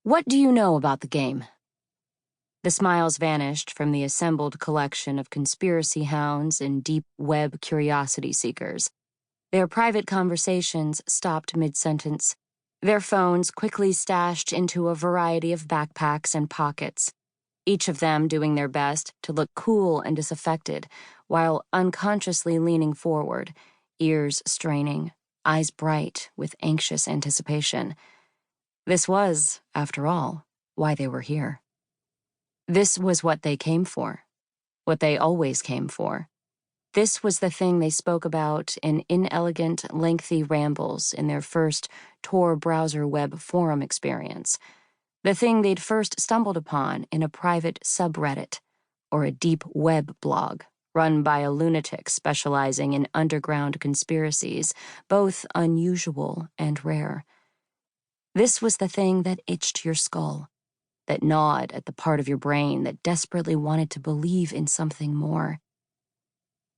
What do you know about the game? The smiles vanished from the assembled collection of conspiracy hounds and deep web curiosity seekers. Their private conversations stopped mid-sentence, their phones quickly stashed into a variety of backpacks and pockets, each of them doing their best to look cool and disaffected while unconsciously leaning forward, ears straining, eyes bright with anxious anticipation. This was, after all, why they were here. This was what they came for, what they always came for. This was the thing they spoke about in inelegant, lengthy rambles in their first Tor browser web forum experience, the thing they'd first stumbled upon in a private subreddit or a deep web blog run by a lunatic specializing in underground conspiracies, both unusual and rare. This was the thing that itched your skull, that gnawed at the part of your brain that desperately wanted to believe in something more.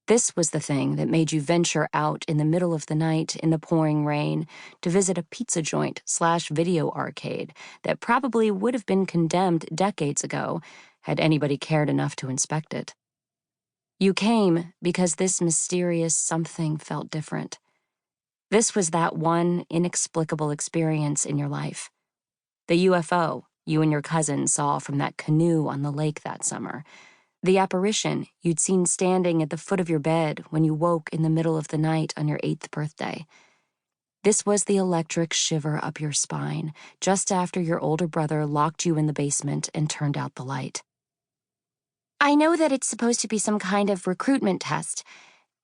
This was the thing that made you venture out in the middle of the night in the pouring rain to visit a pizza joint/video arcade that probably would have been condemned decades ago had anybody cared enough to inspect it. You came because this mysterious something felt different. This was that one inexplicable experience in your life. The UFO you and your cousin saw from that canoe on the lake that summer. The apparition you'd seen standing at the foot of your bed when you woke in the middle of the night on your 8th birthday. This was the electric shiver up your spine just after your older brother locked you in the basement and turned out the light. I know that it's supposed to be some kind of recruitment test.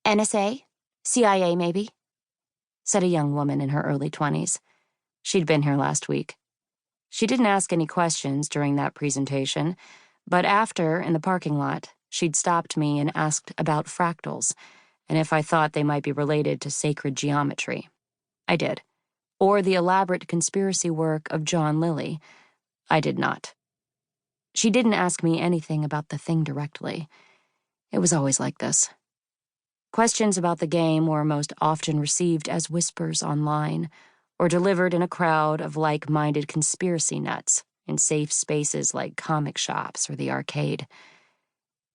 NSA? CIA, maybe? Said a young woman in her early 20s. She'd been here last week. She didn't ask any questions during that presentation, but after, in the parking lot, she'd stopped me and asked about fractals, and if I thought they might be related to sacred geometry. I did. Or the elaborate conspiracy work of John Lilly. I did not. She didn't ask me anything about the thing directly. It was always like this. Questions about the game were most often received as whispers online, or delivered in a crowd of like-minded conspiracy nuts in safe spaces like comic shops or the arcade.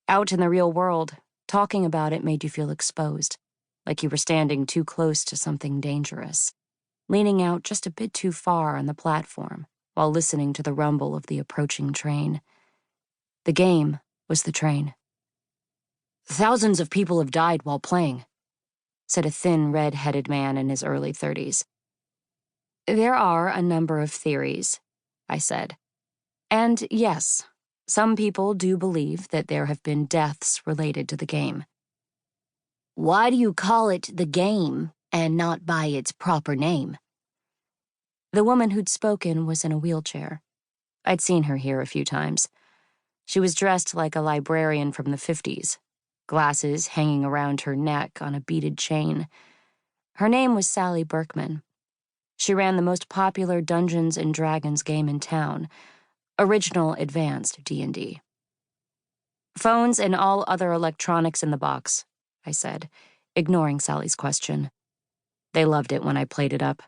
Out in the real world, talking about it made you feel exposed, like you were standing too close to something dangerous, leaning out just a bit too far on the platform while listening to the rumble of the approaching train. The game was the train. "Thousands of people have died while playing," said a thin, red-headed man in his early 30s. "There are a number of theories," I said. "And yes, some people do believe that there have been deaths related to the game." Why do you call it the game and not by its proper name? The woman who'd spoken was in a wheelchair. I'd seen her here a few times. She was dressed like a librarian from the 50s, glasses hanging around her neck on a beaded chain. Her name was Sally Berkman. She ran the most popular Dungeons & Dragons game in town, original advanced D&D. "Phones and all other electronics in the box," I said, ignoring Sally's question. They loved it when I played it up,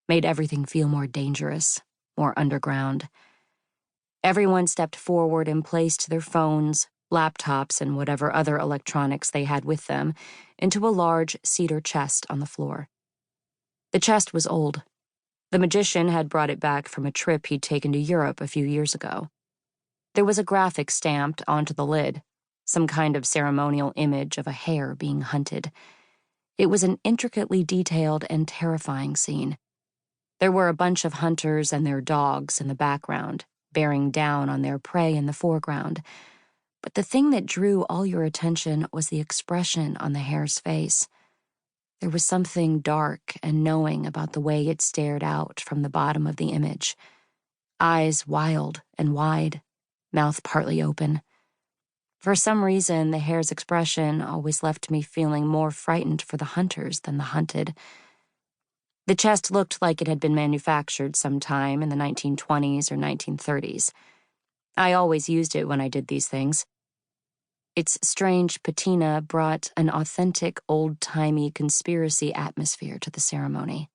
made everything feel more dangerous, more underground. Everyone stepped forward and placed their phones, laptops, and whatever other electronics they had with them into a large cedar chest on the floor. The chest was old. The magician had brought it back from a trip he'd taken to Europe a few years ago. There was a graphic stamped onto the lid, some kind of ceremonial image of a hare being hunted. It was an intricately detailed and terrifying scene. There were a bunch of hunters and their dogs in the background, bearing down on their prey in the foreground. But the thing that drew all your attention was the expression on the hare's face. There was something dark and knowing about the way it stared out from the bottom of the image. Eyes wild and wide, mouth partly open. For some reason, the hare's expression always left me feeling more frightened for the hunters than the hunted. The chest looked like it had been manufactured sometime in the 1920s or 1930s. I always used it when I did these things. Its strange patina brought an authentic, old-timey conspiracy atmosphere to the ceremony.